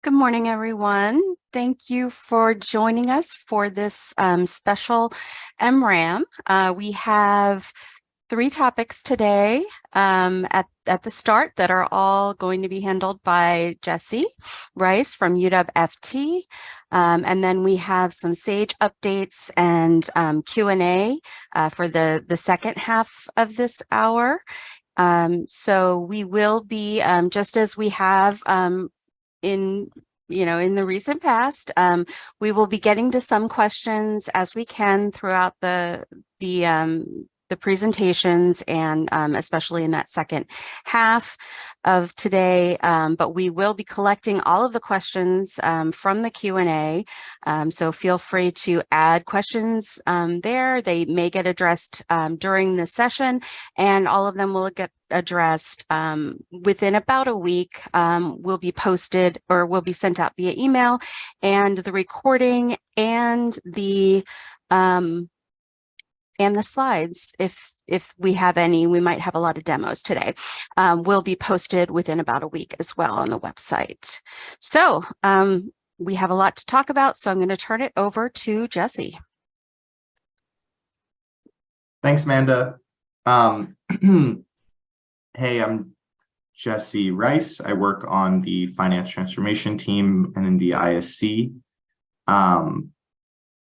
Good morning, everyone. Thank you for joining us for this special MRAM. We have three topics today at the start that are all going to be handled by Jesse Rice from UW FT. And then we have some SAGE updates and Q&A for the second half of this hour. So we will be, just as we have in in the recent past, we will be getting to some questions as we can throughout the presentations and especially in that second half of today. But we will be collecting all of the questions from the Q&A. So feel free to add questions there. They may get addressed during the session, and all of them will get addressed within about a week. Will be posted or will be sent out via email, and the recording and the slides, if we have any, we might have a lot of demos today, will be posted within about a week as well on the website. So we have a lot to talk about, so I'm going to turn it over to Jesse. Thanks, Amanda. Hey, I'm Jesse Rice. I work on the finance transformation team and in the ISC.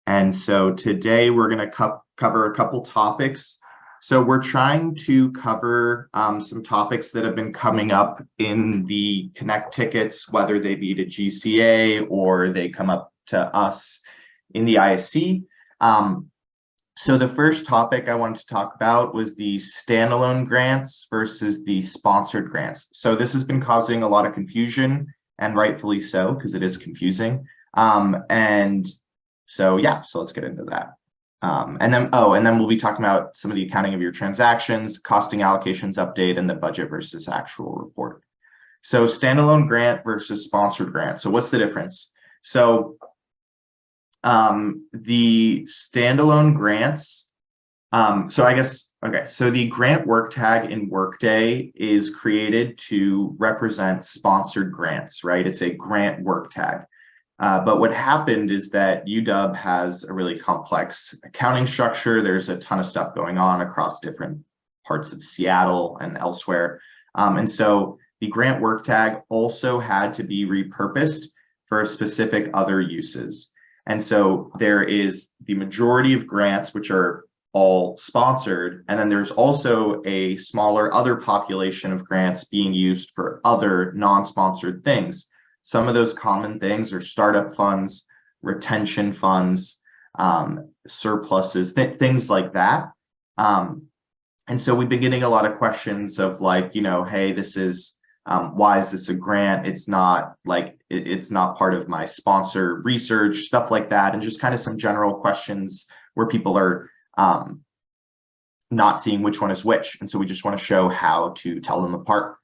And so today we're going to cover a couple topics. So we're trying to cover some topics that have been coming up in the Connect tickets, whether they be to GCA or they come up to us in the ISC. So the first topic I wanted to talk about was the standalone grants versus the sponsored grants. So this has been causing a lot of confusion, and rightfully so, because it is confusing. And so let's get into that. And then we'll be talking about some of the accounting of your transactions, costing allocations update, and the budget versus actual report. So standalone grant versus sponsored grant. So what's the difference? So the standalone grants, so the grant work tag in Workday is created to represent sponsored grants, right? It's a grant work tag. But what happened is that UW has a really complex accounting structure. There's a ton of stuff going on across different parts of Seattle and elsewhere. And so the grant work tag also had to be repurposed for specific other uses. And so there is the majority of grants, which are all sponsored, and then there's also a smaller other population of grants being used for other non-sponsored things. Some of those common things are startup funds, retention funds, surpluses, things like that. And so we've been getting a lot of questions of like, hey, this is, why is this a grant? It's not part of my sponsor research, stuff like that. And just kind of some general questions where people are not seeing which one is which. And so we just want to show how to tell them apart.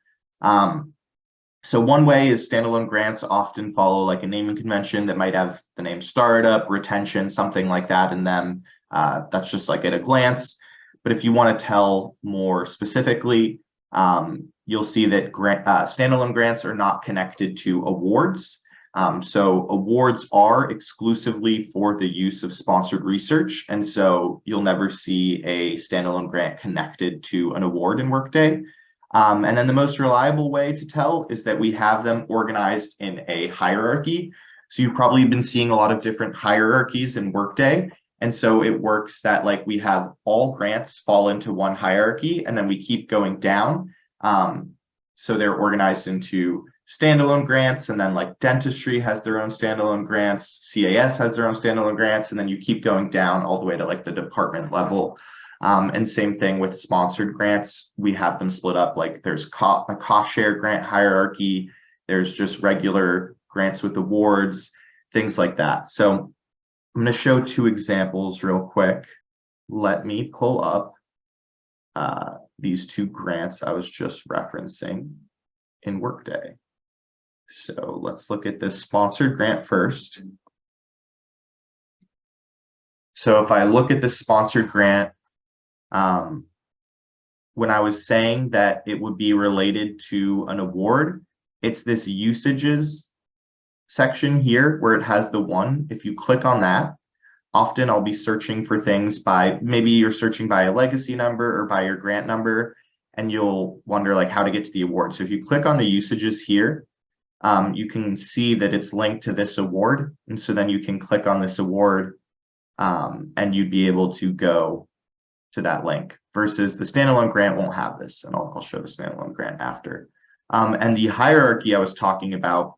So one way is standalone grants often follow like a naming convention that might have the name startup, retention, something like that in them. That's just like at a glance. But if you want to tell more specifically, you'll see that standalone grants are not connected to awards. So awards are exclusively for the use of sponsored research. And so you'll never see a standalone grant connected to an award in Workday. And then the most reliable way to tell is that we have them organized in a hierarchy. So you've probably been seeing a lot of different hierarchies in Workday. And so it works that like we have all grants fall into one hierarchy and then we keep going down. So they're organized into standalone grants, and then like dentistry has their own standalone grants, CAS has their own standalone grants, and then you keep going down all the way to like the department level. And same thing with sponsored grants. We have them split up, like there's a cost share grant hierarchy, there's just regular grants with awards, things like that. So I'm going to show two examples real quick. Let me pull up these two grants I was just referencing in Workday. So let's look at this sponsored grant first. So if I look at the sponsored grant, when I was saying that it would be related to an award, it's this usages section here where it has the 1, if you click on that, often I'll be searching for things by, maybe you're searching by a legacy number or by your grant number, and you'll wonder like how to get to the award. So if you click on the usages here, you can see that it's linked to this award. And so then you can click on this award and you'd be able to go to that link, versus the standalone grant won't have this. And I'll show the standalone grant after. And the hierarchy I was talking about,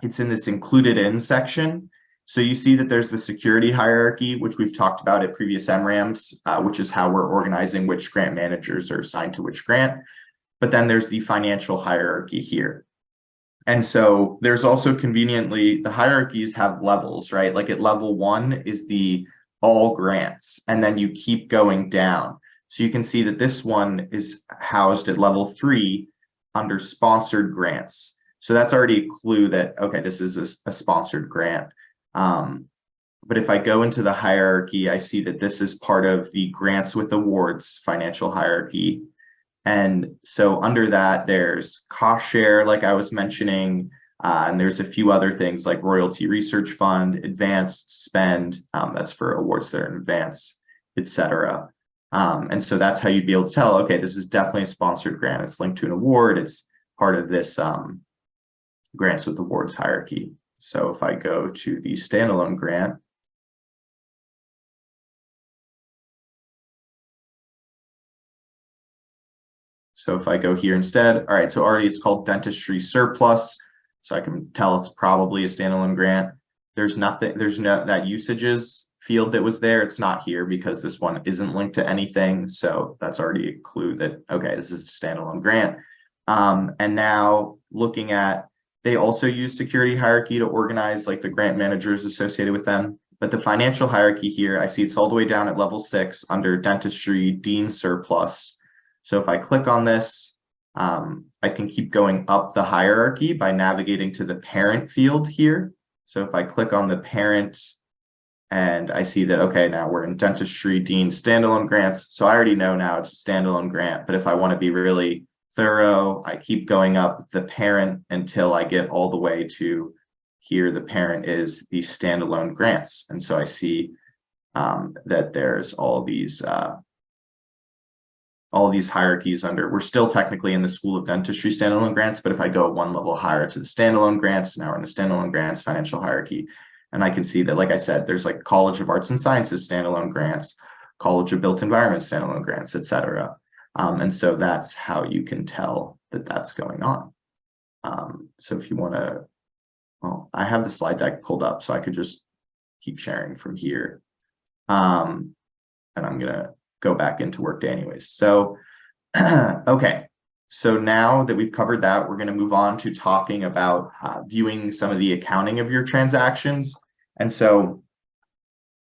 it's in this included in section. So you see that there's the security hierarchy, which we've talked about at previous MRAMs, which is how we're organizing which grant managers are assigned to which grant. But then there's the financial hierarchy here. And so there's also conveniently, the hierarchies have levels, right? Like at level 1 is the all grants, and then you keep going down. So you can see that this one is housed at level 3 under sponsored grants. So that's already a clue that, okay, this is a sponsored grant. But if I go into the hierarchy, I see that this is part of the grants with awards financial hierarchy. And so under that, there's cost share, like I was mentioning, and there's a few other things like royalty research fund, advanced spend, that's for awards that are in advance, etc. And so that's how you'd be able to tell, okay, this is definitely a sponsored grant. It's linked to an award. It's part of this grants with awards hierarchy. So if I go to the standalone grant, so if I go here instead, all right, so already it's called dentistry surplus. So I can tell it's probably a standalone grant. There's nothing, there's no, that usages field that was there, it's not here because this one isn't linked to anything. So that's already a clue that, okay, this is a standalone grant. And now looking at, they also use security hierarchy to organize like the grant managers associated with them. But the financial hierarchy here, I see it's all the way down at level 6 under dentistry dean surplus. So if I click on this, I can keep going up the hierarchy by navigating to the parent field here. So if I click on the parent and I see that, okay, now we're in dentistry dean standalone grants. So I already know now it's a standalone grant, but if I want to be really thorough, I keep going up the parent until I get all the way to here. The parent is the standalone grants. And so I see that there's all these hierarchies under, we're still technically in the School of Dentistry standalone grants, but if I go one level higher to the standalone grants, now we're in the standalone grants financial hierarchy. And I can see that, like I said, there's like College of Arts and Sciences standalone grants, College of Built Environment standalone grants, etc. And so that's how you can tell that that's going on. So if you want to, well, I have the slide deck pulled up, so I could just keep sharing from here. And I'm going to go back into Workday anyways. So, okay. So now that we've covered that, we're going to move on to talking about viewing some of the accounting of your transactions. And so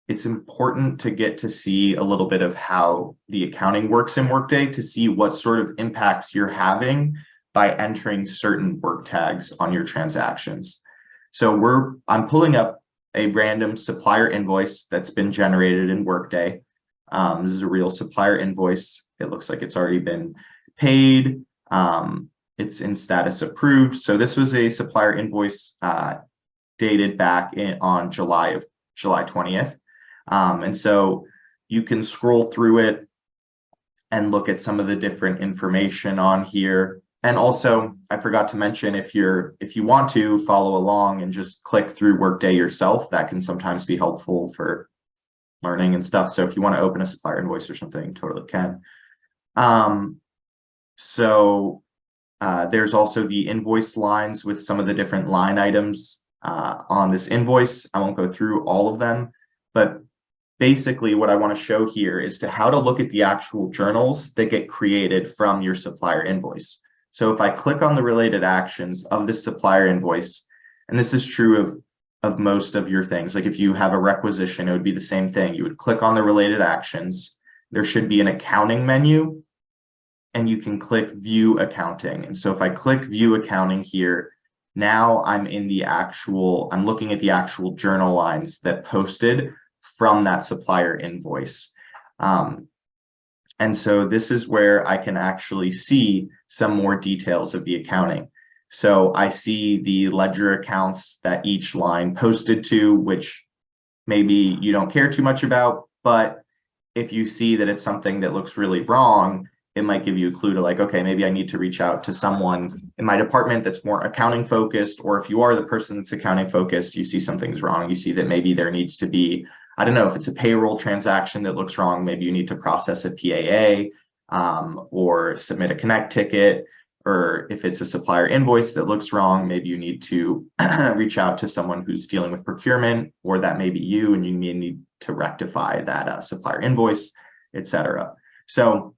it's important to get to see a little bit of how the accounting works in Workday to see what sort of impacts you're having by entering certain work tags on your transactions. So I'm pulling up a random supplier invoice that's been generated in Workday. This is a real supplier invoice. It looks like it's already been paid. It's in status approved. So this was a supplier invoice dated back on July 20th. And so you can scroll through it and look at some of the different information on here. And also, I forgot to mention, if you want to follow along and just click through Workday yourself, that can sometimes be helpful for learning and stuff. So if you want to open a supplier invoice or something, you totally can. There's also the invoice lines with some of the different line items on this invoice. I won't go through all of them, but basically what I want to show here is to how to look at the actual journals that get created from your supplier invoice. So if I click on the related actions of this supplier invoice, and this is true of most of your things, like if you have a requisition, it would be the same thing. You would click on the related actions. There should be an accounting menu, and you can click view accounting. And so if I click view accounting here, now I'm looking at the actual journal lines that posted from that supplier invoice. And so this is where I can actually see some more details of the accounting. So I see the ledger accounts that each line posted to, which maybe you don't care too much about, but if you see that it's something that looks really wrong, it might give you a clue to like, okay, maybe I need to reach out to someone in my department that's more accounting focused, or if you are the person that's accounting focused, you see something's wrong, you see that maybe there needs to be, I don't know, if it's a payroll transaction that looks wrong, maybe you need to process a PAA, or submit a connect ticket, or if it's a supplier invoice that looks wrong, maybe you need to reach out to someone who's dealing with procurement, or that may be you and you may need to rectify that supplier invoice, etc. So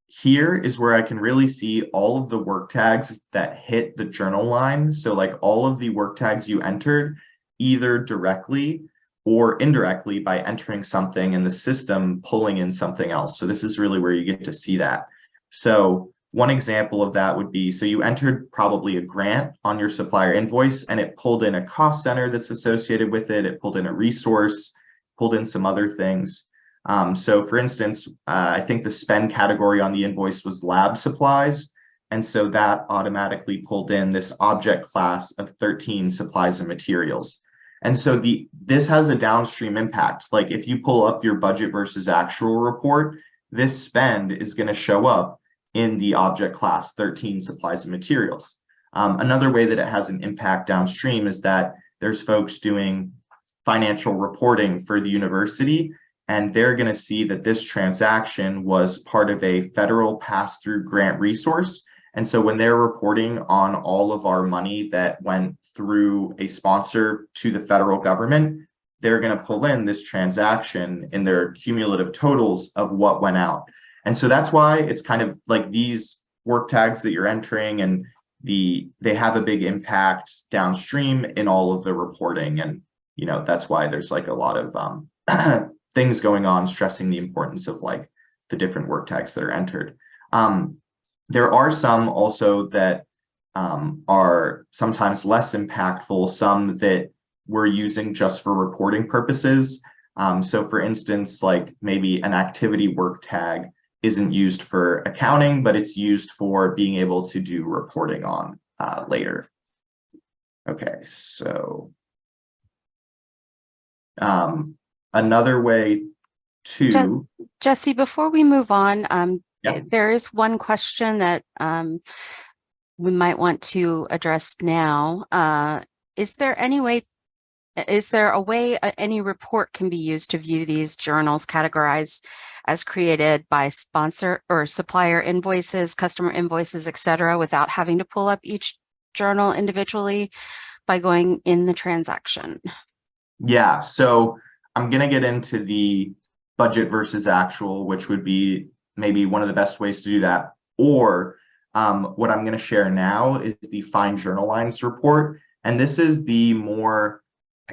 here is where I can really see all of the work tags that hit the journal line. So like all of the work tags you entered, either directly or indirectly by entering something in the system, pulling in something else. So this is really where you get to see that. So one example of that would be, so you entered probably a grant on your supplier invoice and it pulled in a cost center that's associated with it. It pulled in a resource, pulled in some other things. So for instance, I think the spend category on the invoice was lab supplies. And so that automatically pulled in this object class of 13 supplies and materials. And so this has a downstream impact. Like if you pull up your budget versus actual report, this spend is going to show up in the object class 13 supplies and materials. Another way that it has an impact downstream is that there's folks doing financial reporting for the university, and they're going to see that this transaction was part of a federal pass-through grant resource. And so when they're reporting on all of our money that went through a sponsor to the federal government, they're going to pull in this transaction in their cumulative totals of what went out. And so that's why it's kind of like these work tags that you're entering, and they have a big impact downstream in all of the reporting. And, you know, that's why there's like a lot of things going on stressing the importance of like the different work tags that are entered. There are some also that are sometimes less impactful, some that we're using just for reporting purposes. So for instance, like maybe an activity work tag isn't used for accounting, but it's used for being able to do reporting on later. Okay, so another way to Jesse, before we move on, yeah. there is one question that we might want to address now. Is there a way any report can be used to view these journals categorized as created by sponsor or supplier invoices, customer invoices, etc., without having to pull up each journal individually by going in the transaction? Yeah, so I'm going to get into the budget versus actual, which would be maybe one of the best ways to do that. Or what I'm going to share now is the Find Journal Lines report. And this is the more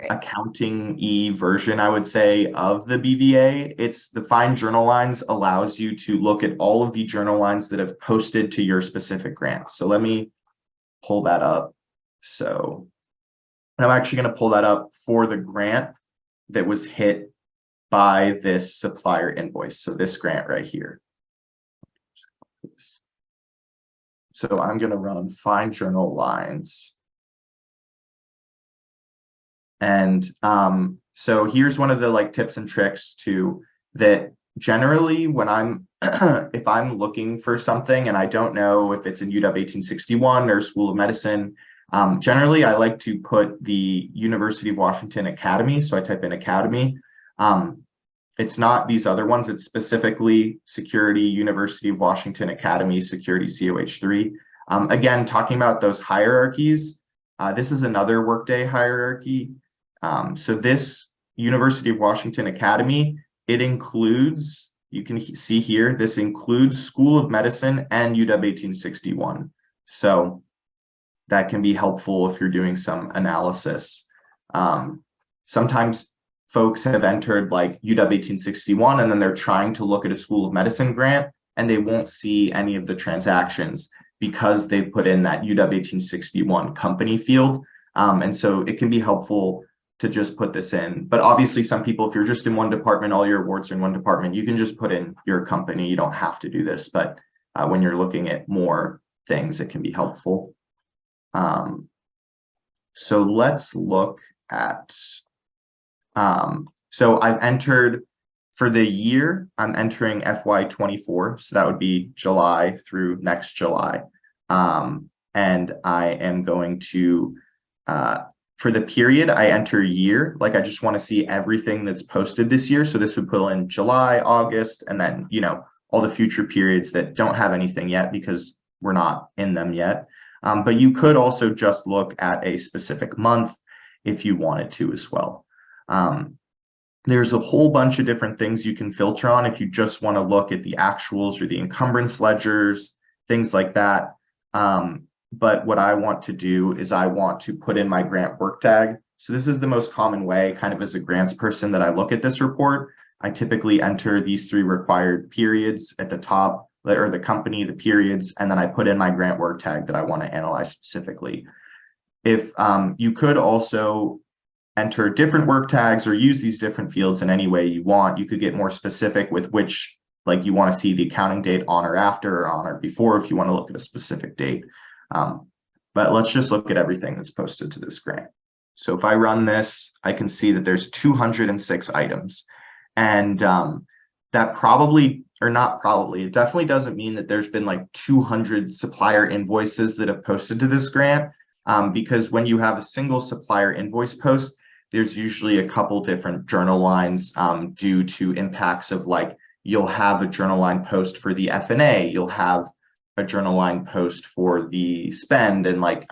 accounting-y version, I would say, of the BVA. It's the Find Journal Lines allows you to look at all of the journal lines that have posted to your specific grant. So let me pull that up. So I'm actually going to pull that up for the grant that was hit by this supplier invoice. So this grant right here. So I'm going to run Find Journal Lines. And so here's one of the like tips and tricks too, that generally when I'm if I'm looking for something and I don't know if it's in UW 1861 or School of Medicine, generally I like to put the University of Washington Academy. So I type in Academy. It's not these other ones, it's specifically Security University of Washington Academy Security COH3. Again, talking about those hierarchies, this is another Workday hierarchy. So this University of Washington Academy, it includes, you can see here, this includes School of Medicine and UW 1861. So that can be helpful if you're doing some analysis. Sometimes folks have entered like UW 1861 and then they're trying to look at a School of Medicine grant and they won't see any of the transactions because they put in that UW 1861 company field. And so it can be helpful to just put this in. But obviously some people, if you're just in one department, all your awards are in one department, you can just put in your company. You don't have to do this. But when you're looking at more things, it can be helpful. So let's look at, so I've entered for the year, I'm entering FY24. So that would be July through next July. And I am going to, for the period, I enter year, like I just want to see everything that's posted this year. So this would put in July, August, and then, you know, all the future periods that don't have anything yet because we're not in them yet. But you could also just look at a specific month if you wanted to as well. There's a whole bunch of different things you can filter on if you just want to look at the actuals or the encumbrance ledgers, things like that. But what I want to do is I want to put in my grant work tag. So this is the most common way, kind of as a grants person, that I look at this report. I typically enter these 3 required periods at the top, or the company, the periods, and then I put in my grant work tag that I want to analyze specifically. If you could also enter different work tags or use these different fields in any way you want. You could get more specific with which, like, you want to see the accounting date on or after or on or before if you want to look at a specific date. But let's just look at everything that's posted to this grant. So if I run this, I can see that there's 206 items. And that probably, or not probably, it definitely doesn't mean that there's been like 200 supplier invoices that have posted to this grant. Because when you have a single supplier invoice post, there's usually a couple different journal lines due to impacts of, like, you'll have a journal line post for the F&A, you'll have a journal line post for the spend, and like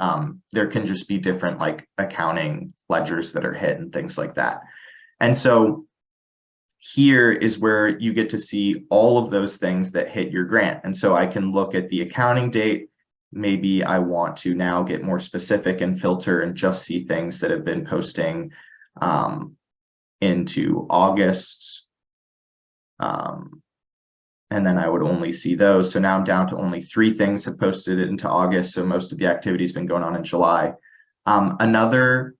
there can just be different like accounting ledgers that are hit and things like that. And so here is where you get to see all of those things that hit your grant. And so I can look at the accounting date. Maybe I want to now get more specific and filter and just see things that have been posting into August. And then I would only see those. So now I'm down to only 3 things have posted into August. So most of the activity has been going on in July. Another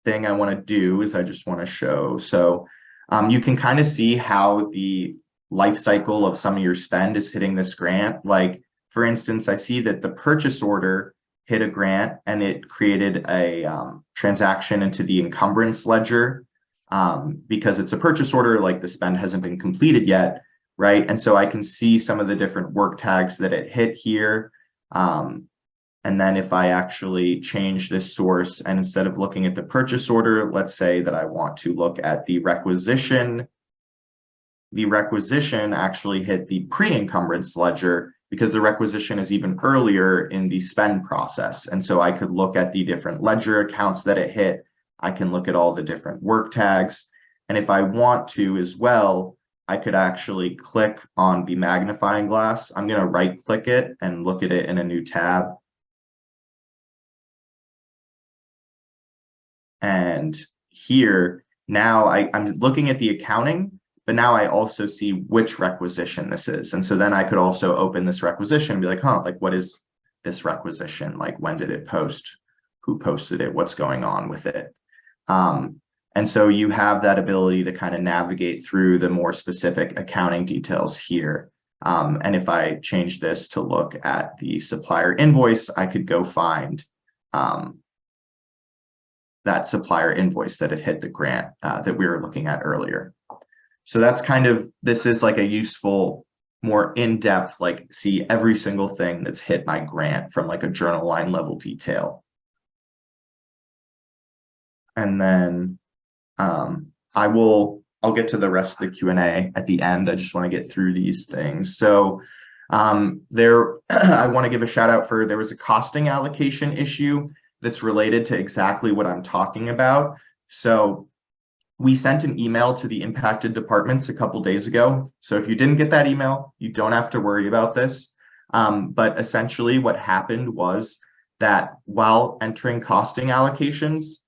thing I want to do is I just want to show. So you can kind of see how the life cycle of some of your spend is hitting this grant. Like, for instance, I see that the purchase order hit a grant and it created a transaction into the encumbrance ledger because it's a purchase order, like the spend hasn't been completed yet, right? And so I can see some of the different work tags that it hit here. And then if I actually change this source and instead of looking at the purchase order, let's say that I want to look at the requisition actually hit the pre-encumbrance ledger because the requisition is even earlier in the spend process. And so I could look at the different ledger accounts that it hit. I can look at all the different work tags. And if I want to as well, I could actually click on the magnifying glass. I'm going to right click it and look at it in a new tab. And here, now I'm looking at the accounting, but now I also see which requisition this is. And so then I could also open this requisition and be like, huh, like, what is this requisition? Like, when did it post? Who posted it? What's going on with it? And so you have that ability to kind of navigate through the more specific accounting details here. And if I change this to look at the supplier invoice, I could go find that supplier invoice that had hit the grant that we were looking at earlier. So that's kind of, this is like a useful, more in-depth, like, see every single thing that's hit my grant from like a journal line level detail. And then I'll get to the rest of the Q&A at the end. I just want to get through these things. So I want to give a shout out for, there was a costing allocation issue that's related to exactly what I'm talking about. So we sent an email to the impacted departments a couple days ago. So if you didn't get that email, you don't have to worry about this. But essentially what happened was that while entering costing allocations,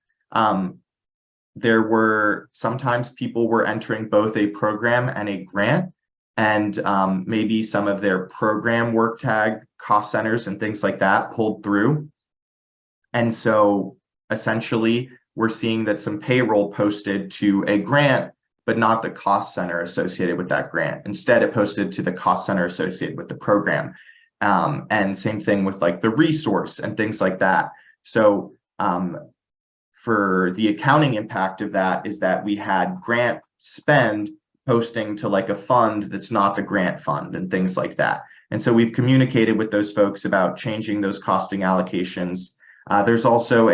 there were sometimes people were entering both a program and a grant, and maybe some of their program work tag cost centers and things like that pulled through. And so essentially we're seeing that some payroll posted to a grant, but not the cost center associated with that grant. Instead, it posted to the cost center associated with the program. And same thing with like the resource and things like that. So for the accounting impact of that is that we had grant spend posting to like a fund that's not the grant fund and things like that. And so we've communicated with those folks about changing those costing allocations. There's also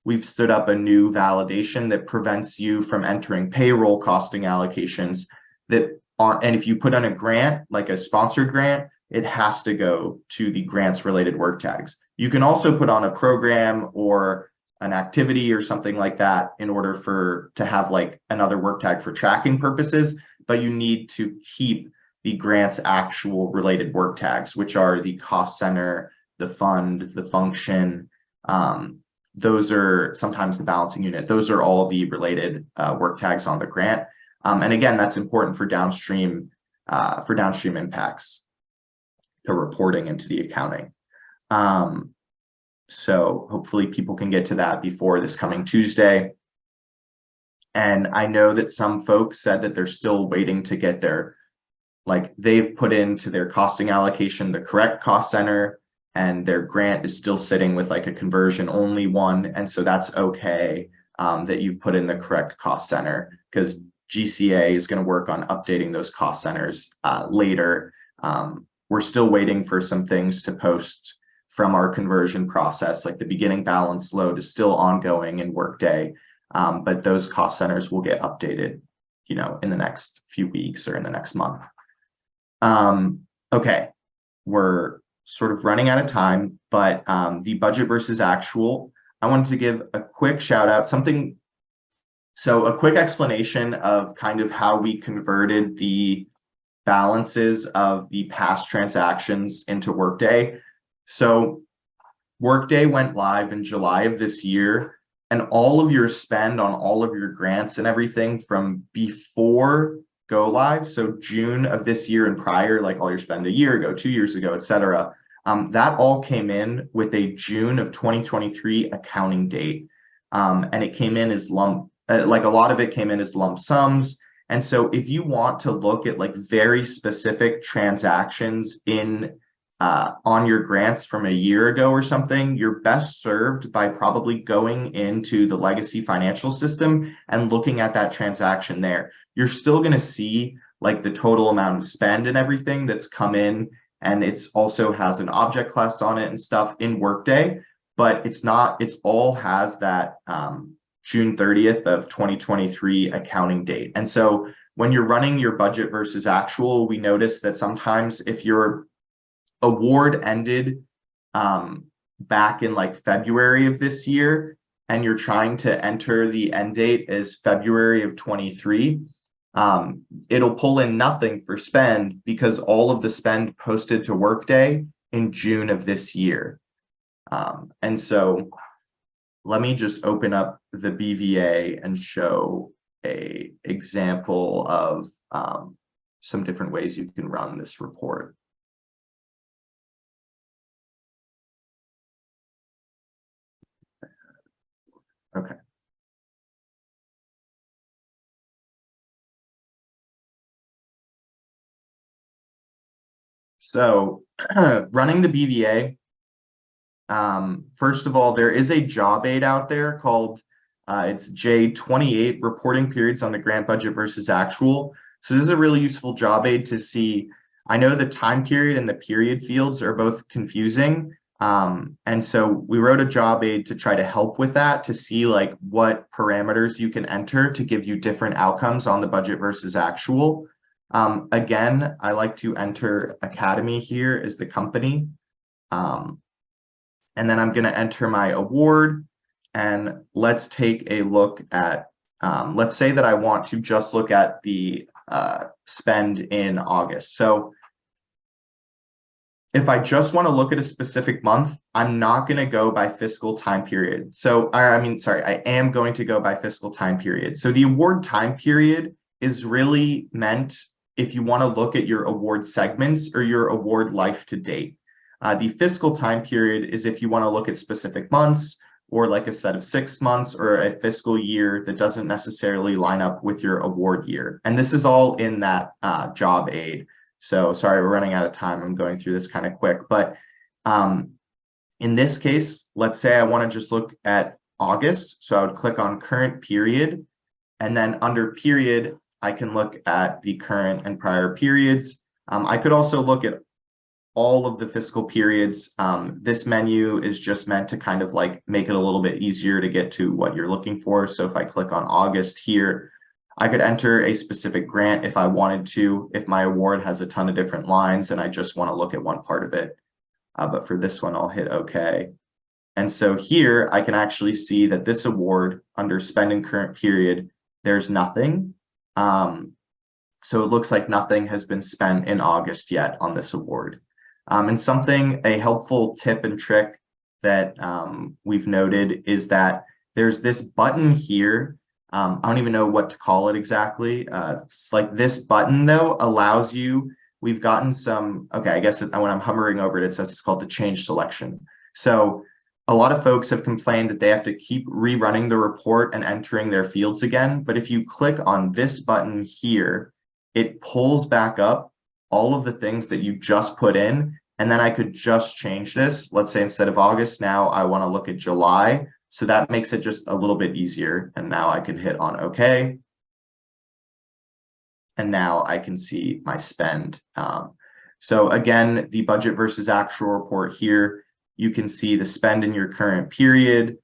we've stood up a new validation that prevents you from entering payroll costing allocations that aren't, and if you put on a grant, like a sponsored grant, it has to go to the grants related work tags. You can also put on a program or an activity or something like that in order to have like another work tag for tracking purposes, but you need to keep the grants actual related work tags, which are the cost center, the fund, the function. Those are sometimes the balancing unit. Those are all the related work tags on the grant. And again, that's important for downstream impacts to reporting into the accounting. So hopefully people can get to that before this coming Tuesday. And I know that some folks said that they're still waiting to get they've put into their costing allocation the correct cost center, and their grant is still sitting with like a conversion only one. And so that's okay that you've put in the correct cost center, because GCA is going to work on updating those cost centers later. We're still waiting for some things to post from our conversion process, like the beginning balance load is still ongoing in Workday, but those cost centers will get updated, in the next few weeks or in the next month. Okay, we're sort of running out of time, but the budget versus actual, I wanted to give a quick shout out, a quick explanation of kind of how we converted the balances of the past transactions into Workday. So Workday went live in July of this year, and all of your spend on all of your grants and everything from before go live, so June of this year and prior, like all your spend a year ago, 2 years ago, etc., that all came in with a June of 2023 accounting date. And it came in as a lot of it came in as lump sums. And so if you want to look at like very specific transactions on your grants from a year ago or something, you're best served by probably going into the legacy financial system and looking at that transaction there. You're still going to see like the total amount of spend and everything that's come in, and it's also has an object class on it and stuff in Workday, but it's all has that June 30th of 2023 accounting date. And so when you're running your budget versus actual, we notice that sometimes if your award ended back in like February of this year, and you're trying to enter the end date as February of 23, it'll pull in nothing for spend because all of the spend posted to Workday in June of this year. And so let me just open up the BVA and show an example of some different ways you can run this report. Okay. So running the BVA, first of all, there is a job aid out there called, it's J28, Reporting Periods on the Grant Budget versus Actual. So this is a really useful job aid to see. I know the time period and the period fields are both confusing. And so we wrote a job aid to try to help with that, to see like what parameters you can enter to give you different outcomes on the budget versus actual. Again, I like to enter Academy here as the company. And then I'm going to enter my award, and let's take a look at, let's say that I want to just look at the spend in August. So if I just want to look at a specific month, I'm not going to go by fiscal time period. So, I am going to go by fiscal time period. So the award time period is really meant if you want to look at your award segments or your award life to date. The fiscal time period is if you want to look at specific months or like a set of 6 months or a fiscal year that doesn't necessarily line up with your award year. And this is all in that job aid. So sorry, we're running out of time. I'm going through this kind of quick, but in this case, let's say I want to just look at August. So I would click on current period, and then under period, I can look at the current and prior periods. I could also look at all of the fiscal periods. This menu is just meant to kind of like make it a little bit easier to get to what you're looking for. So if I click on August here, I could enter a specific grant if I wanted to, if my award has a ton of different lines and I just want to look at one part of it. But for this one, I'll hit OK. And so here I can actually see that this award under spend in current period, there's nothing. So it looks like nothing has been spent in August yet on this award. And a helpful tip and trick that we've noted is that there's this button here. I don't even know what to call it exactly. It's like this button though allows you, we've gotten some, okay, I guess when I'm hovering over it, it says it's called the change selection. So a lot of folks have complained that they have to keep rerunning the report and entering their fields again. But if you click on this button here, it pulls back up all of the things that you just put in. And then I could just change this. Let's say instead of August, now I want to look at July. So that makes it just a little bit easier. And now I can hit on OK. And now I can see my spend. So again, the budget versus actual report here, you can see the spend in your current period.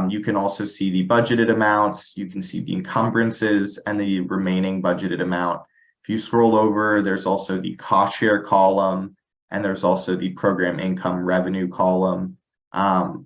You can also see the budgeted amounts. You can see the encumbrances and the remaining budgeted amount. If you scroll over, there's also the cost share column, and there's also the program income revenue column. Again,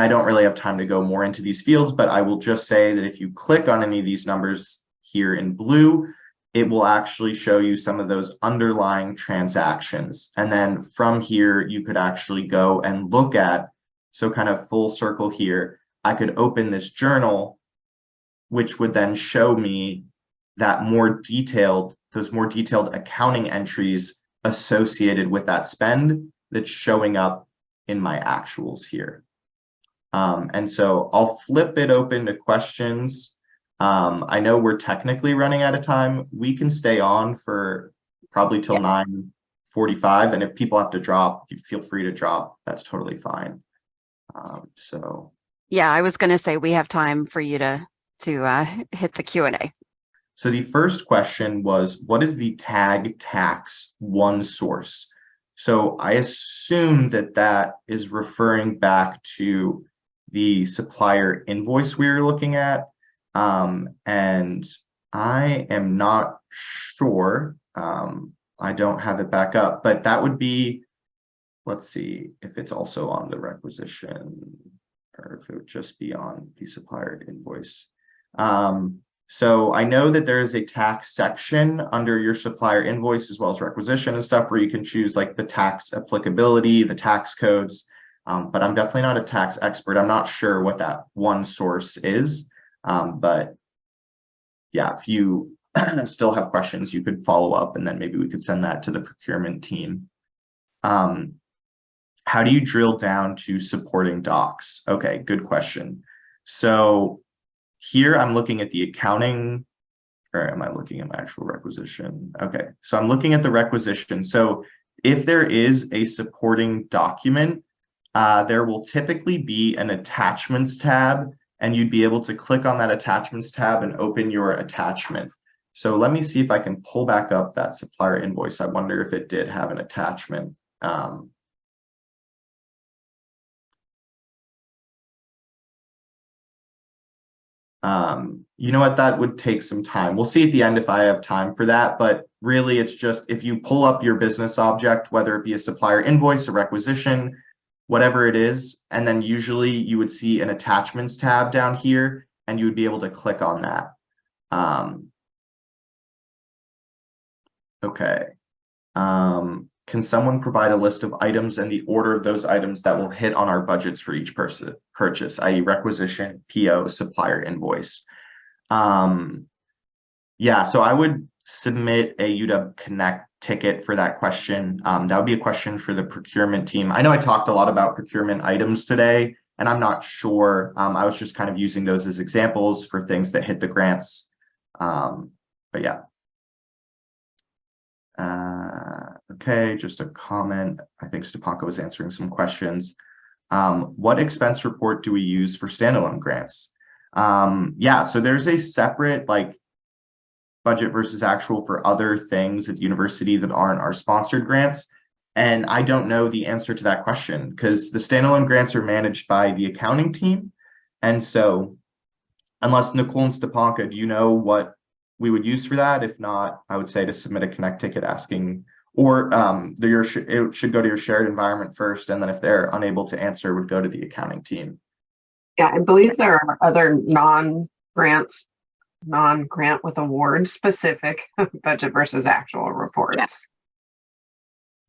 I don't really have time to go more into these fields, but I will just say that if you click on any of these numbers here in blue, it will actually show you some of those underlying transactions. And then from here, you could actually go and look at, so kind of full circle here, I could open this journal, which would then show me that those more detailed accounting entries associated with that spend that's showing up in my actuals here. And so I'll flip it open to questions. I know we're technically running out of time. We can stay on for probably till 9:45. And if people have to drop, you feel free to drop. That's totally fine. Yeah, I was going to say we have time for you to hit the Q&A. So the first question was, what is the tag tax one source? So I assume that that is referring back to the supplier invoice we were looking at. And I am not sure. I don't have it back up, but that would be, let's see if it's also on the requisition or if it would just be on the supplier invoice. So I know that there is a tax section under your supplier invoice as well as requisition and stuff where you can choose like the tax applicability, the tax codes, but I'm definitely not a tax expert. I'm not sure what that one source is, but yeah, if you still have questions, you could follow up and then maybe we could send that to the procurement team. How do you drill down to supporting docs? Okay, good question. So here I'm looking at the accounting, or am I looking at my actual requisition? Okay, so I'm looking at the requisition. So if there is a supporting document, there will typically be an attachments tab, and you'd be able to click on that attachments tab and open your attachment. So let me see if I can pull back up that supplier invoice. I wonder if it did have an attachment. You know what, that would take some time. We'll see at the end if I have time for that, but really it's just if you pull up your business object, whether it be a supplier invoice, a requisition, whatever it is, and then usually you would see an attachments tab down here and you would be able to click on that. Okay. Can someone provide a list of items and the order of those items that will hit on our budgets for each purchase, i.e. requisition, PO, supplier invoice? Yeah, so I would submit a UW Connect ticket for that question. That would be a question for the procurement team. I know I talked a lot about procurement items today, and I'm not sure. I was just kind of using those as examples for things that hit the grants. But yeah. Okay, just a comment. I think Stepanka was answering some questions. What expense report do we use for standalone grants? Yeah, so there's a separate like budget versus actual for other things at the university that aren't our sponsored grants. And I don't know the answer to that question because the standalone grants are managed by the accounting team. And so unless Nicole and Stepanka, do you know what we would use for that? If not, I would say to submit a Connect ticket asking, or it should go to your shared environment first. And then if they're unable to answer, it would go to the accounting team. Yeah, I believe there are other non-grant with award specific budget versus actual reports. Yes.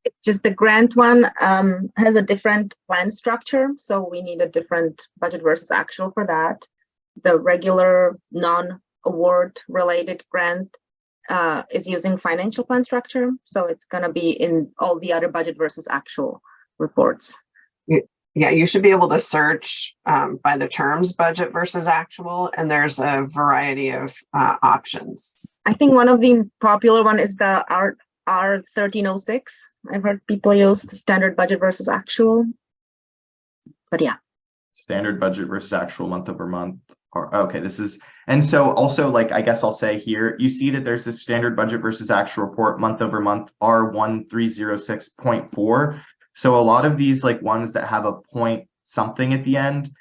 It's just the grant one has a different plan structure, so we need a different budget versus actual for that. The regular non-award related grant is using financial plan structure, so it's going to be in all the other budget versus actual reports. Yeah, you should be able to search by the terms budget versus actual, and there's a variety of options. I think one of the popular one is the R1306. I've heard people use the standard budget versus actual, but yeah. Standard budget versus actual month over month. Okay, this is, and so also like, I guess I'll say here, you see that there's this standard budget versus actual report month over month R1306.4. So a lot of these like ones that have a point something at the end,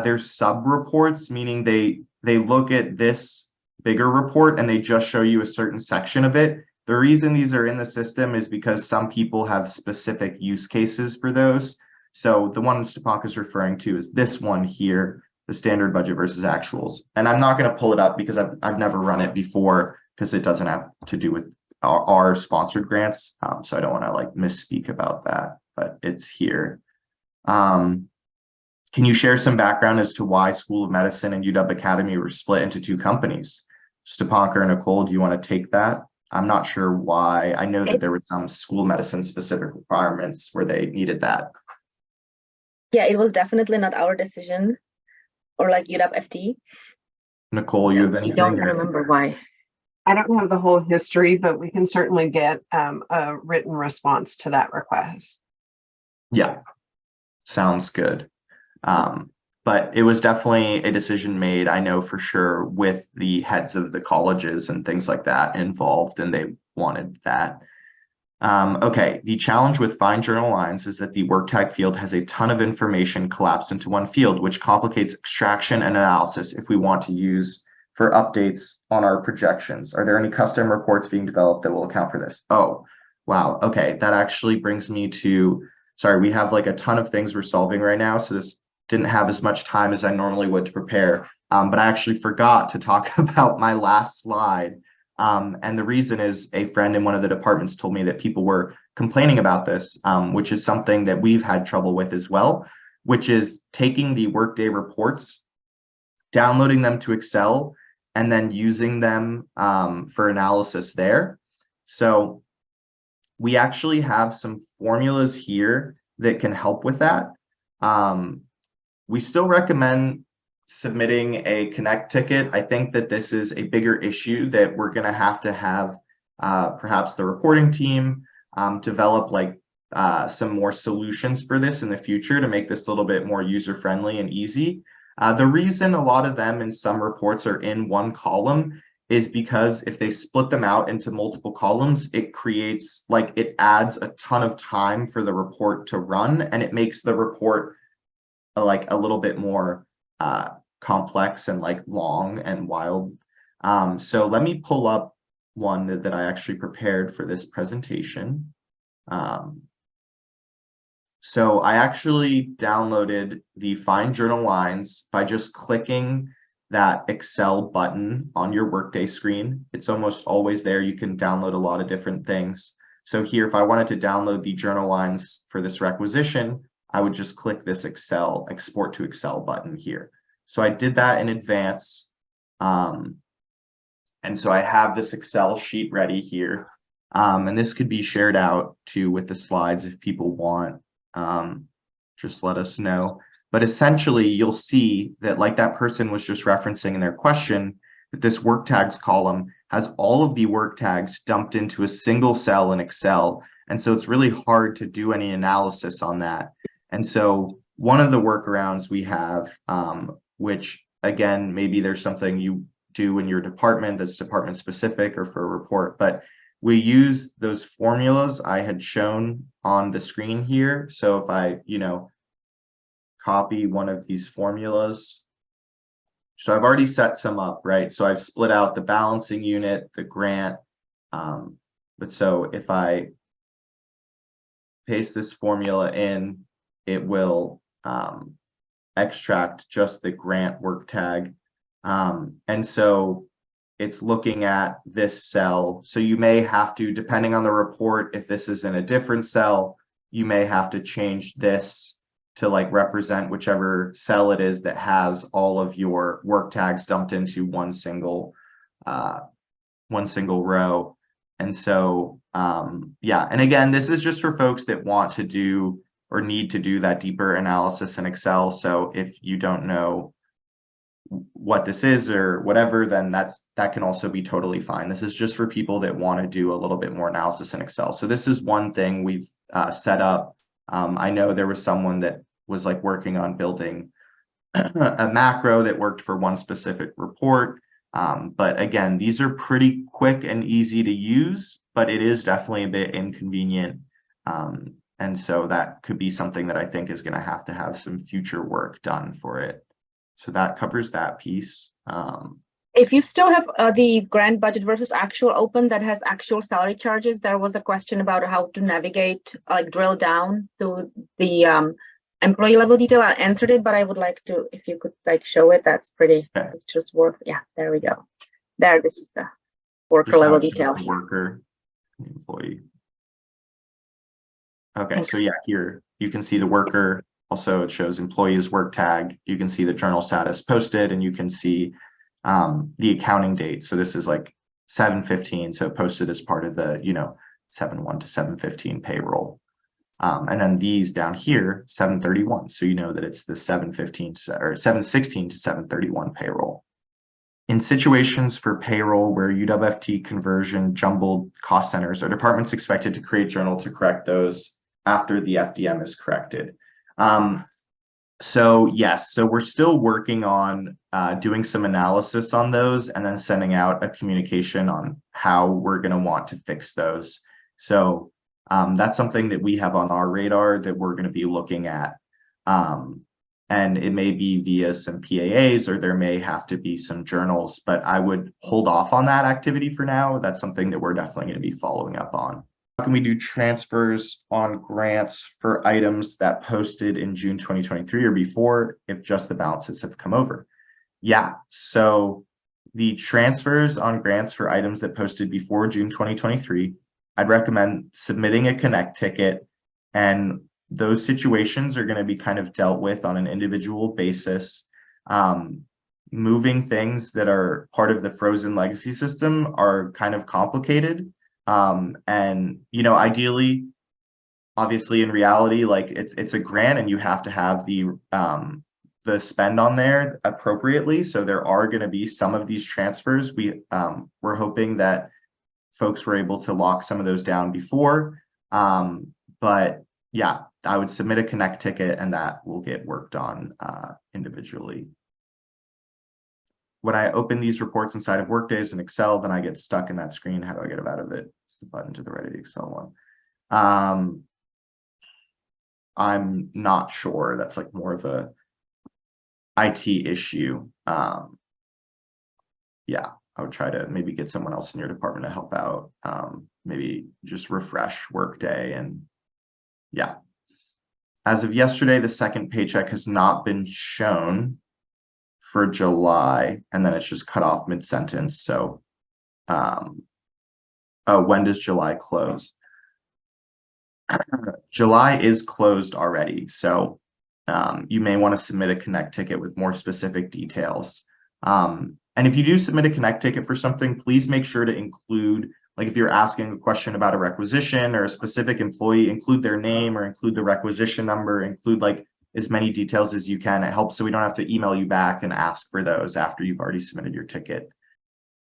there's sub reports, meaning they look at this bigger report and they just show you a certain section of it. The reason these are in the system is because some people have specific use cases for those. So the one Stepanka is referring to is this one here, the standard budget versus actuals. And I'm not going to pull it up because I've never run it before because it doesn't have to do with our sponsored grants. So I don't want to like misspeak about that, but it's here. Can you share some background as to why School of Medicine and UW Academy were split into two companies? Stepanka or Nicole, do you want to take that? I'm not sure why. I know that there were some school of medicine specific requirements where they needed that. Yeah, it was definitely not our decision, or like UW FT. Nicole, you have anything? I don't remember why. I don't have the whole history, but we can certainly get a written response to that request. Yeah, sounds good. But it was definitely a decision made, I know for sure, with the heads of the colleges and things like that involved, and they wanted that. Okay, the challenge with fine journal lines is that the work tag field has a ton of information collapsed into one field, which complicates extraction and analysis if we want to use for updates on our projections. Are there any custom reports being developed that will account for this? Oh, wow. Okay, that actually brings me to, sorry, we have like a ton of things we're solving right now, so this didn't have as much time as I normally would to prepare, but I actually forgot to talk about my last slide. And the reason is a friend in one of the departments told me that people were complaining about this, which is something that we've had trouble with as well, which is taking the Workday reports, downloading them to Excel, and then using them for analysis there. So we actually have some formulas here that can help with that. We still recommend submitting a Connect ticket. I think that this is a bigger issue that we're going to have perhaps the reporting team develop like some more solutions for this in the future to make this a little bit more user-friendly and easy. The reason a lot of them in some reports are in one column is because if they split them out into multiple columns, it creates like it adds a ton of time for the report to run, and it makes the report like a little bit more complex and like long and wild. So let me pull up one that I actually prepared for this presentation. So I actually downloaded the Find Journal Lines by just clicking that Excel button on your Workday screen. It's almost always there. You can download a lot of different things. So here, if I wanted to download the journal lines for this requisition, I would just click this Excel, export to Excel button here. So I did that in advance. And so I have this Excel sheet ready here. And this could be shared out too with the slides if people want. Just let us know. But essentially, you'll see that like that person was just referencing in their question, that this work tags column has all of the work tags dumped into a single cell in Excel. And so it's really hard to do any analysis on that. And so one of the workarounds we have, which again, maybe there's something you do in your department that's department specific or for a report, but we use those formulas I had shown on the screen here. So if I, copy one of these formulas, so I've already set some up, right? So I've split out the balancing unit, the grant. But so if I paste this formula in, it will extract just the grant work tag. And so it's looking at this cell. So you may have to, depending on the report, if this is in a different cell, you may have to change this to like represent whichever cell it is that has all of your work tags dumped into one single row. And so, yeah, and again, this is just for folks that want to do or need to do that deeper analysis in Excel. So if you don't know what this is or whatever, then that can also be totally fine. This is just for people that want to do a little bit more analysis in Excel. So this is one thing we've set up. I know there was someone that was like working on building a macro that worked for one specific report. But again, these are pretty quick and easy to use, but it is definitely a bit inconvenient. And so that could be something that I think is going to have some future work done for it. So that covers that piece. If you still have the grant budget versus actual open that has actual salary charges, there was a question about how to navigate, like drill down to the employee level detail. I answered it, but I would like to, if you could like show it, that's pretty, just work. Yeah, there we go. There, this is the worker level detail. Worker, employee. Okay, so yeah, here you can see the worker. Also, it shows employee's work tag. You can see the journal status posted, and you can see the accounting date. So this is like 7/15. So posted as part of the 7/1 to 7/15 payroll. And then these down here, 7/31. So you know that it's the 7/15 or 7/16 to 7/31 payroll. In situations for payroll where UWFT conversion jumbled cost centers, our department's expected to create journal to correct those after the FDM is corrected. So yes, so we're still working on doing some analysis on those and then sending out a communication on how we're going to want to fix those. So that's something that we have on our radar that we're going to be looking at. And it may be via some PAAs, or there may have to be some journals, but I would hold off on that activity for now. That's something that we're definitely going to be following up on. How can we do transfers on grants for items that posted in June 2023 or before if just the balances have come over? Yeah, so the transfers on grants for items that posted before June 2023, I'd recommend submitting a Connect ticket, and those situations are going to be kind of dealt with on an individual basis. Moving things that are part of the frozen legacy system are kind of complicated. And ideally, obviously in reality, like it's a grant and you have to have the spend on there appropriately. So there are going to be some of these transfers. We're hoping that folks were able to lock some of those down before. But yeah, I would submit a Connect ticket and that will get worked on individually. When I open these reports inside of Workdays and Excel, then I get stuck in that screen. How do I get out of it? It's the button to the right of the Excel one. I'm not sure. That's like more of a IT issue. Yeah, I would try to maybe get someone else in your department to help out. Maybe just refresh Workday and yeah. As of yesterday, the second paycheck has not been shown for July, and then it's just cut off mid-sentence. So, when does July close? July is closed already. So you may want to submit a Connect ticket with more specific details. And if you do submit a Connect ticket for something, please make sure to include, like if you're asking a question about a requisition or a specific employee, include their name or include the requisition number, include like as many details as you can. It helps so we don't have to email you back and ask for those after you've already submitted your ticket.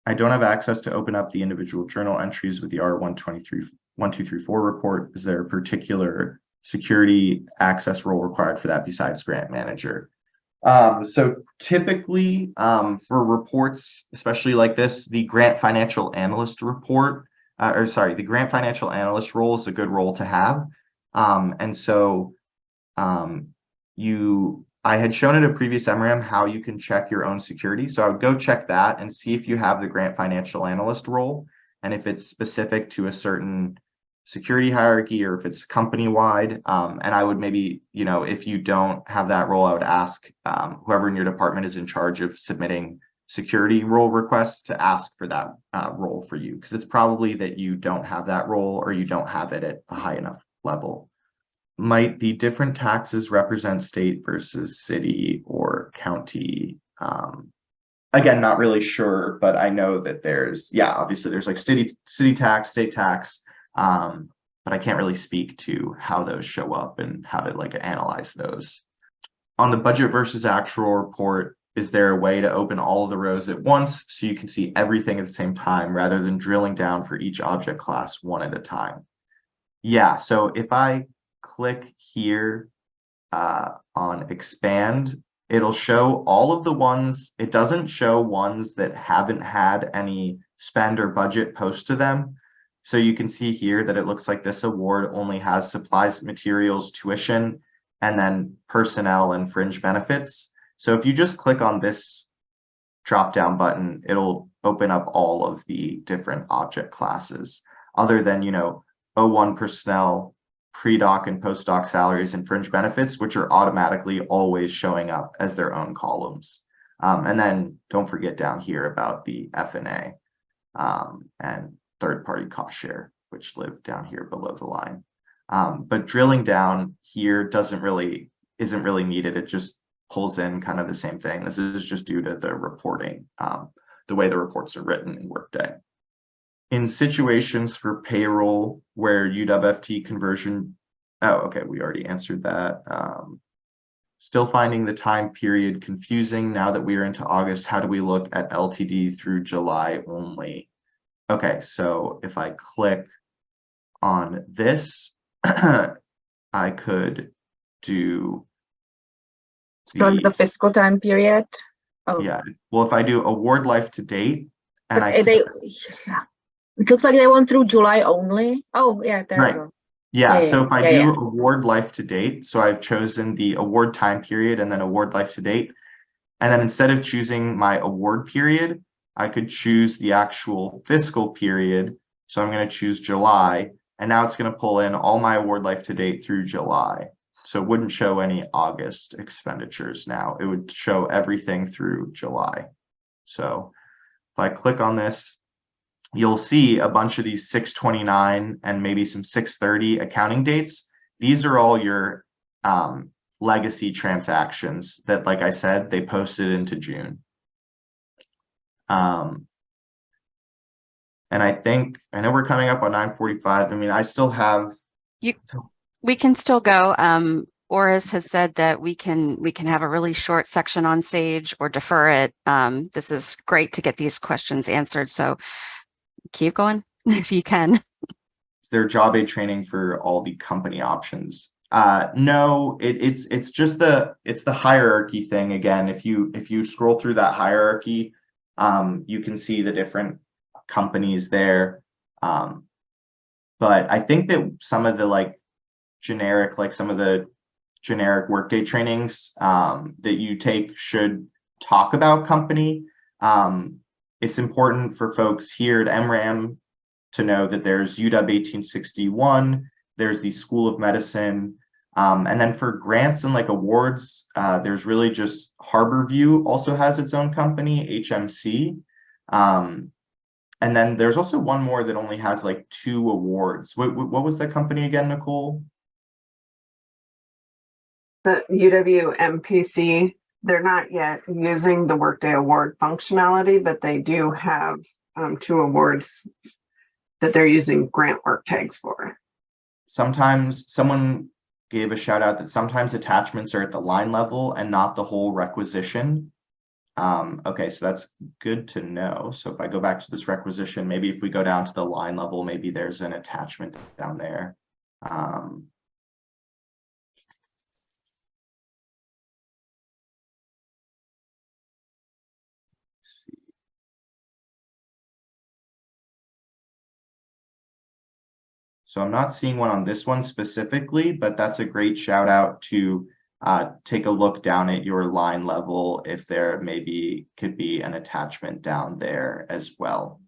I don't have access to open up the individual journal entries with the R123-1234 report. Is there a particular security access role required for that besides grant manager? So typically, for reports, especially like this, the grant financial analyst report, the grant financial analyst role is a good role to have. And so I had shown in a previous MRAM how you can check your own security. So I would go check that and see if you have the grant financial analyst role and if it's specific to a certain security hierarchy or if it's company-wide. And I would maybe, if you don't have that role, I would ask whoever in your department is in charge of submitting security role requests to ask for that role for you, because it's probably that you don't have that role or you don't have it at a high enough level. Might the different taxes represent state versus city or county? Again, not really sure, but I know that obviously there's like city tax, state tax, but I can't really speak to how those show up and how to like analyze those. On the budget versus actual report, is there a way to open all of the rows at once so you can see everything at the same time rather than drilling down for each object class one at a time? Yeah, so if I click here on expand, it'll show all of the ones. It doesn't show ones that haven't had any spend or budget post to them. So you can see here that it looks like this award only has supplies, materials, tuition, and then personnel and fringe benefits. So if you just click on this drop down button, it'll open up all of the different object classes other than, O1 personnel, pre-doc and post-doc salaries and fringe benefits, which are automatically always showing up as their own columns. And then don't forget down here about the F&A and third-party cost share, which live down here below the line. But drilling down here isn't really needed. It just pulls in kind of the same thing. This is just due to the reporting, the way the reports are written in Workday. In situations for payroll where UW-FT conversion, we already answered that. Still finding the time period confusing now that we are into August. How do we look at LTD through July only? Okay, so if I click on this, I could do the fiscal time period. Oh. Yeah, well, if I do award life to date, and it looks like they went through July only. Oh, yeah, there right. we go. Yeah, so if I do award life to date, so I've chosen the award time period and then award life to date. And then instead of choosing my award period, I could choose the actual fiscal period. So I'm going to choose July, and now it's going to pull in all my award life to date through July. So it wouldn't show any August expenditures now. It would show everything through July. So if I click on this, you'll see a bunch of these 6/29 and maybe some 6/30 accounting dates. These are all your legacy transactions that, like I said, they posted into June. And I know we're coming up on 9:45. I mean, I still have. We can still go. Oris has said that we can have a really short section on stage or defer it. This is great to get these questions answered. So keep going if you can. Is there job aid training for all the company options? No, it's just the hierarchy thing. Again, if you scroll through that hierarchy, you can see the different companies there. But I think that some of the generic Workday trainings that you take should talk about company. It's important for folks here at MRAM to know that there's UW 1861, there's the School of Medicine, and then for grants and awards, there's really just Harborview also has its own company, HMC. And then there's also one more that only has 2 awards. What was that company again, Nicole? The UW MPC. They're not yet using the Workday award functionality, but they do have 2 awards that they're using grant work tags for. Sometimes someone gave a shout out that sometimes attachments are at the line level and not the whole requisition. Okay, so that's good to know. So if I go back to this requisition, maybe if we go down to the line level, maybe there's an attachment down there. Let's see. So I'm not seeing one on this one specifically, but that's a great shout out to take a look down at your line level if there maybe could be an attachment down there as well.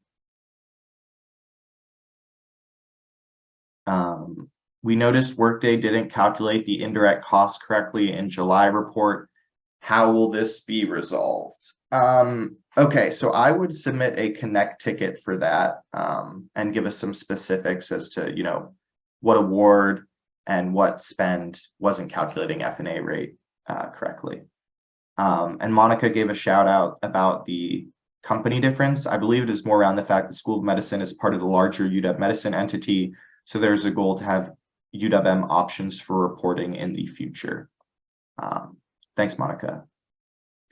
We noticed Workday didn't calculate the indirect cost correctly in July report. How will this be resolved? Okay, so I would submit a connect ticket for that and give us some specifics as to, you know, what award and what spend wasn't calculating F&A rate correctly. And Monica gave a shout out about the company difference. I believe it is more around the fact that School of Medicine is part of the larger UW Medicine entity. So there's a goal to have UW-M options for reporting in the future. Thanks, Monica.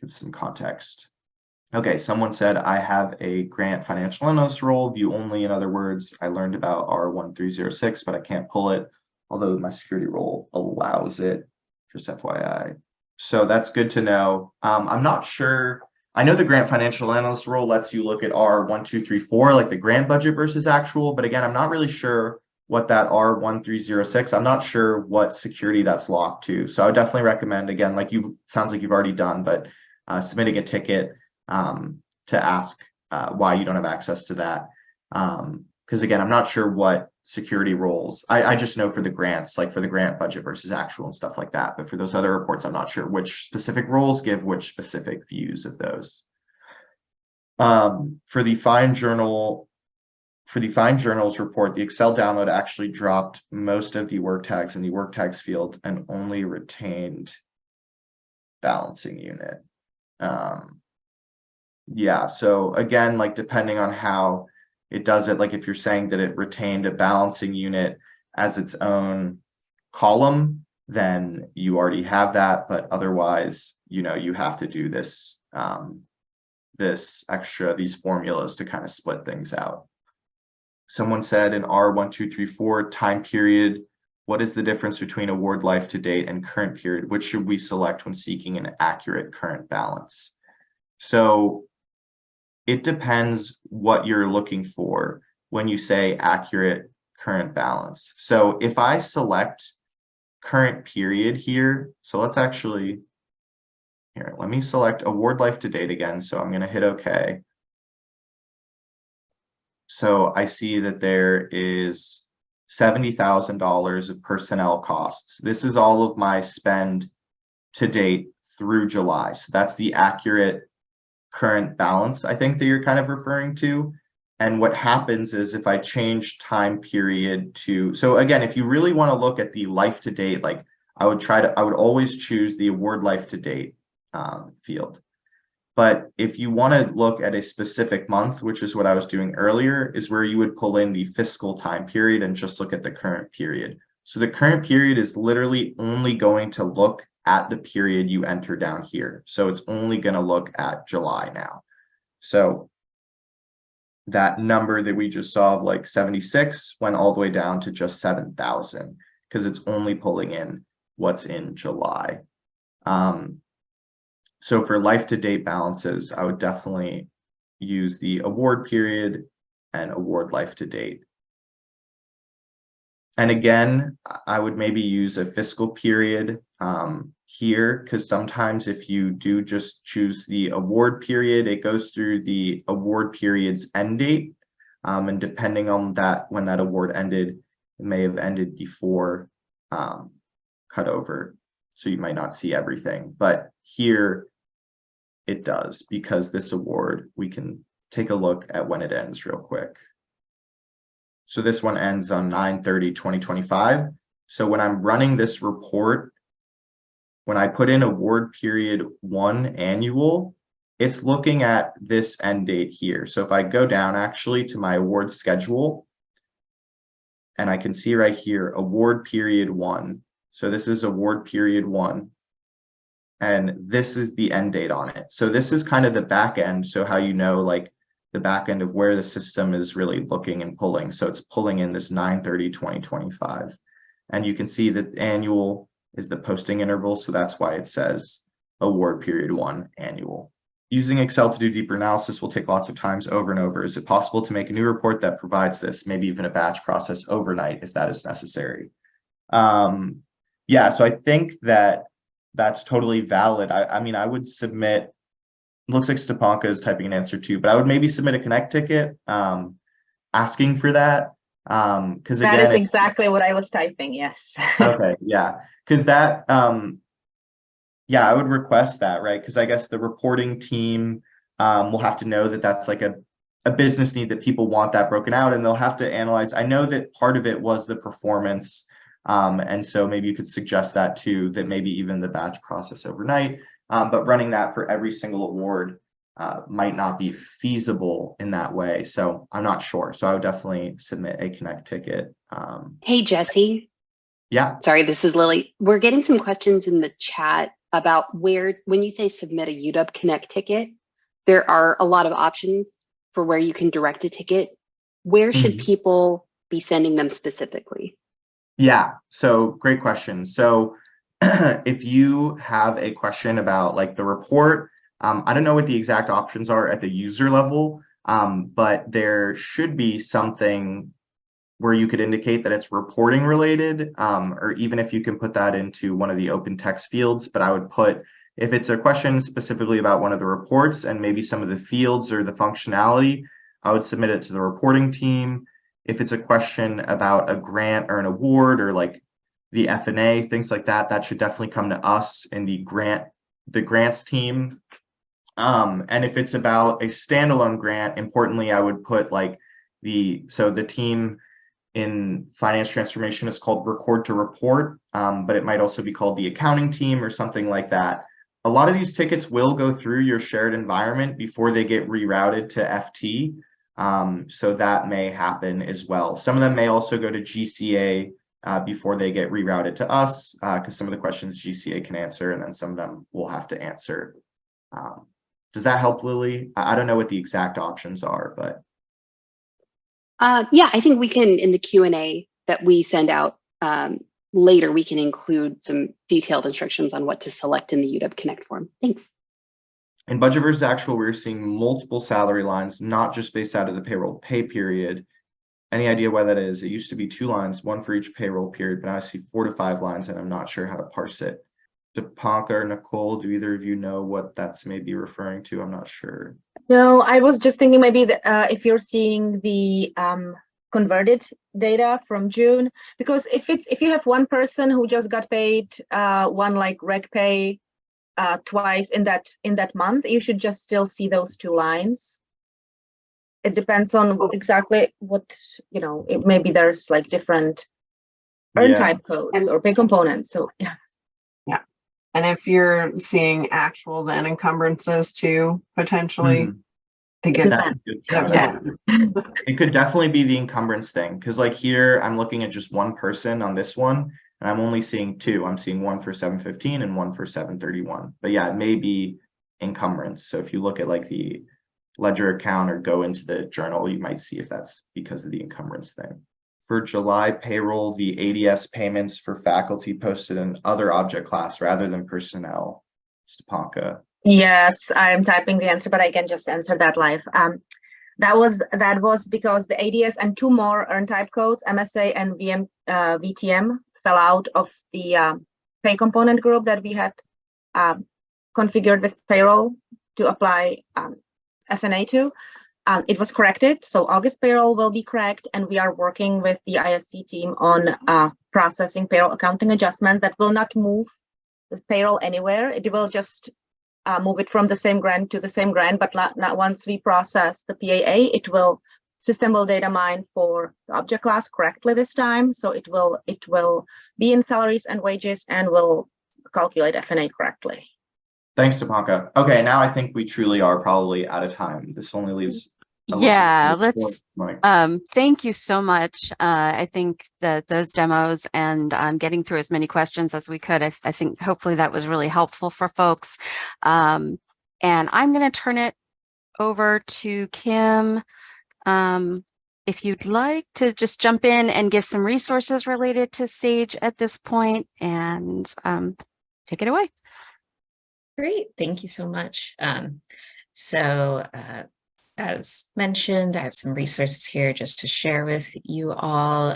Give some context. Okay, someone said, I have a grant financial analyst role, view only. In other words, I learned about R1306, but I can't pull it, although my security role allows it, just FYI. So that's good to know. I'm not sure. I know the grant financial analyst role lets you look at R1234, like the grant budget versus actual, but again, I'm not really sure what that R1306, I'm not sure what security that's locked to. So I would definitely recommend, again, like sounds like you've already done, but submitting a ticket to ask why you don't have access to that. Because again, I'm not sure what security roles, I just know for the grants, like for the grant budget versus actual and stuff like that. But for those other reports, I'm not sure which specific roles give which specific views of those. For the Fine Journals report, the Excel download actually dropped most of the work tags in the work tags field and only retained balancing unit. Yeah, so again, like depending on how it does it, like if you're saying that it retained a balancing unit as its own column, then you already have that, but otherwise, you know, you have to do this, these formulas to kind of split things out. Someone said in R1234 time period, what is the difference between award life to date and current period? Which should we select when seeking an accurate current balance? So it depends what you're looking for when you say accurate current balance. So if I select current period here, so let's actually, here, let me select award life to date again. So I'm going to hit OK. So I see that there is $70,000 of personnel costs. This is all of my spend to date through July. So that's the accurate current balance, I think, that you're kind of referring to. And what happens is if I change time period to, so again, if you really want to look at the life to date, like I would always choose the award life to date field. But if you want to look at a specific month, which is what I was doing earlier, is where you would pull in the fiscal time period and just look at the current period. So the current period is literally only going to look at the period you enter down here. So it's only going to look at July now. So that number that we just saw of like 76 went all the way down to just 7,000 because it's only pulling in what's in July. So for life to date balances, I would definitely use the award period and award life to date. And again, I would maybe use a fiscal period here, because sometimes if you do just choose the award period, it goes through the award period's end date. And depending on that, when that award ended, it may have ended before cutover. So you might not see everything, but here it does, because this award, we can take a look at when it ends real quick. So this one ends on 9/30/2025. So when I'm running this report, when I put in award period 1 annual, it's looking at this end date here. So if I go down actually to my award schedule, and I can see right here, award period 1. So this is award period 1. and this is the end date on it. So this is kind of the back end. So how you know, like the back end of where the system is really looking and pulling. So it's pulling in this 9/30/2025. And you can see that annual is the posting interval. So that's why it says award period 1 annual. Using Excel to do deeper analysis will take lots of times over and over. Is it possible to make a new report that provides this, maybe even a batch process overnight if that is necessary? Yeah, so I think that that's totally valid. I mean, I would submit, looks like Stepanka is typing an answer too, but I would maybe submit a Connect ticket asking for that. Because That again, is exactly what I was typing, yes. okay, yeah, because that, yeah, I would request that, right? Because I guess the reporting team will have to know that that's like a business need, that people want that broken out, and they'll have to analyze. I know that part of it was the performance. And so maybe you could suggest that too, that maybe even the batch process overnight, but running that for every single award might not be feasible in that way. So I'm not sure. So I would definitely submit a Connect ticket. Hey, Jesse. Yeah. Sorry, this is Lily. We're getting some questions in the chat about where, when you say submit a UW Connect ticket, there are a lot of options for where you can direct a ticket. Where should people be sending them specifically? Yeah, so great question. So if you have a question about like the report, I don't know what the exact options are at the user level, but there should be something where you could indicate that it's reporting related, or even if you can put that into one of the open text fields. But I would put, if it's a question specifically about one of the reports and maybe some of the fields or the functionality, I would submit it to the reporting team. If it's a question about a grant or an award or like the F&A, things like that, that should definitely come to us in the grants team. And if it's about a standalone grant, importantly, I would put like the team in finance transformation is called Record to Report, but it might also be called the accounting team or something like that. A lot of these tickets will go through your shared environment before they get rerouted to FT. So that may happen as well. Some of them may also go to GCA before they get rerouted to us, because some of the questions GCA can answer, and then some of them we'll have to answer. Does that help, Lily? I don't know what the exact options are, but. Yeah, I think we can, in the Q&A that we send out later, we can include some detailed instructions on what to select in the UW Connect form. Thanks. In budget versus actual, we're seeing multiple salary lines, not just based out of the payroll pay period. Any idea why that is? It used to be 2 lines, 1 for each payroll period, but now I see 4 to 5 lines, and I'm not sure how to parse it. Stepanka or Nicole, do either of you know what that's maybe referring to? I'm not sure. No, I was just thinking maybe that, if you're seeing the converted data from June, because if you have one person who just got paid one like reg pay twice in that month, you should just still see those 2 lines. It depends on exactly what, you know, maybe there's like different earn type codes or pay components. So yeah. Yeah. And if you're seeing actuals and encumbrances too, potentially, to get That's a good shout. yeah. It could definitely be the encumbrance thing, because like here I'm looking at just one person on this one, and I'm only seeing 2. I'm seeing 1 for 715 and 1 for 731. But yeah, it may be encumbrance. So if you look at like the ledger account or go into the journal, you might see if that's because of the encumbrance thing. For July payroll, the ADS payments for faculty posted in other object class rather than personnel. Stepanka. Yes, I'm typing the answer, but I can just answer that live. That was because the ADS and 2 more earn type codes, MSA and VTM, fell out of the pay component group that we had configured with payroll to apply F&A to. It was corrected, so August payroll will be correct, and we are working with the ISC team on processing payroll accounting adjustment that will not move the payroll anywhere. It will just move it from the same grant to the same grant, but not once we process the PAA, system will data mine for the object class correctly this time. So it will be in salaries and wages and will calculate F&A correctly. Thanks, Stepanka. Okay, now I think we truly are probably out of time. This only leaves I love Yeah, this. let's Mike. thank you so much. I think that those demos and getting through as many questions as we could, I think hopefully that was really helpful for folks. And I'm going to turn it over to Kim. If you'd like to just jump in and give some resources related to Sage at this point, and take it away. Great, thank you so much. As mentioned, I have some resources here just to share with you all.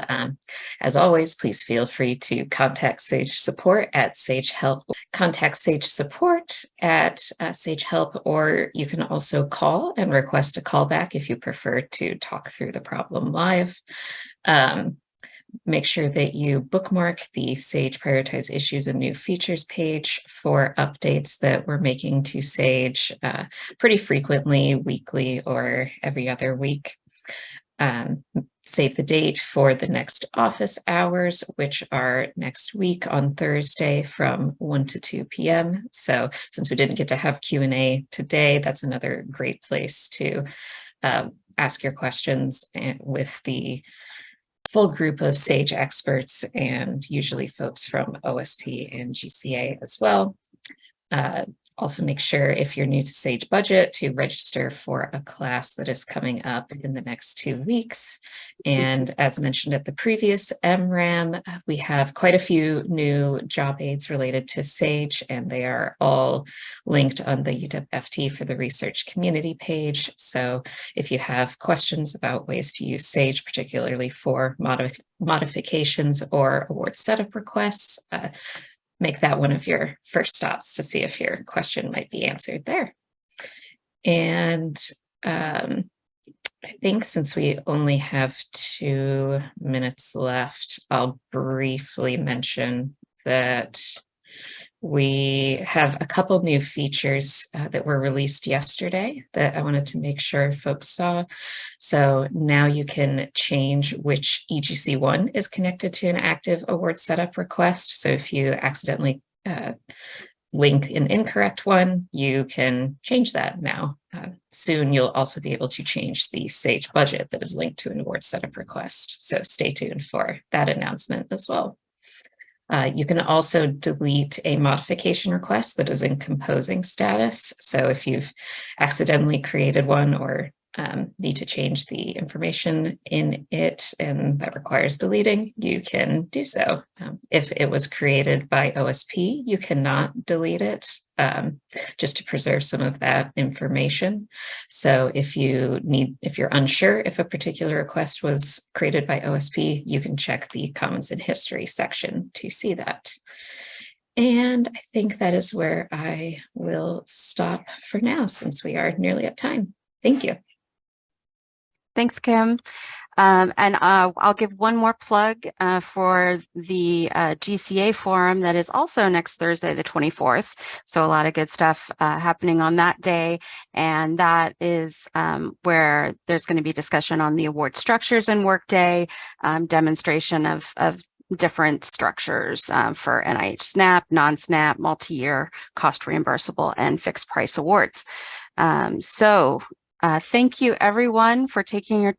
As always, please feel free to contact Sage Support at Sage Help. Contact Sage Support at Sage Help, or you can also call and request a callback if you prefer to talk through the problem live. Make sure that you bookmark the Sage Prioritize Issues and New Features page for updates that we're making to Sage pretty frequently, weekly or every other week. Save the date for the next office hours, which are next week on Thursday from 1 to 2 p.m. So since we didn't get to have Q&A today, that's another great place to ask your questions with the full group of Sage experts and usually folks from OSP and GCA as well. Also make sure if you're new to Sage Budget to register for a class that is coming up in the next 2 weeks. And as mentioned at the previous MRAM, we have quite a few new job aids related to Sage, and they are all linked on the UW FT for the research community page. So if you have questions about ways to use Sage, particularly for modifications or award setup requests, make that one of your first stops to see if your question might be answered there. And I think since we only have 2 minutes left, I'll briefly mention that we have a couple new features that were released yesterday that I wanted to make sure folks saw. So now you can change which EGC1 is connected to an active award setup request. So if you accidentally link an incorrect one, you can change that now. Soon you'll also be able to change the Sage budget that is linked to an award setup request. So stay tuned for that announcement as well. You can also delete a modification request that is in composing status. So if you've accidentally created one or need to change the information in it and that requires deleting, you can do so. If it was created by OSP, you cannot delete it just to preserve some of that information. So if you're unsure if a particular request was created by OSP, you can check the comments and history section to see that. And I think that is where I will stop for now since we are nearly at time. Thank you. Thanks, Kim. And I'll give one more plug for the GCA forum that is also next Thursday, the 24th. So a lot of good stuff happening on that day. And that is where there's going to be discussion on the award structures in Workday, demonstration of different structures for NIH SNAP, non-SNAP, multi-year, cost reimbursable, and fixed price awards. Thank you, everyone, for taking your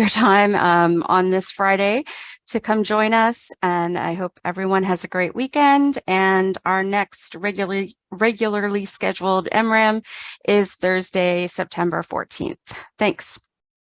time on this Friday to come join us. And I hope everyone has a great weekend. And our next regularly scheduled MRAM is Thursday, September 14th. Thanks.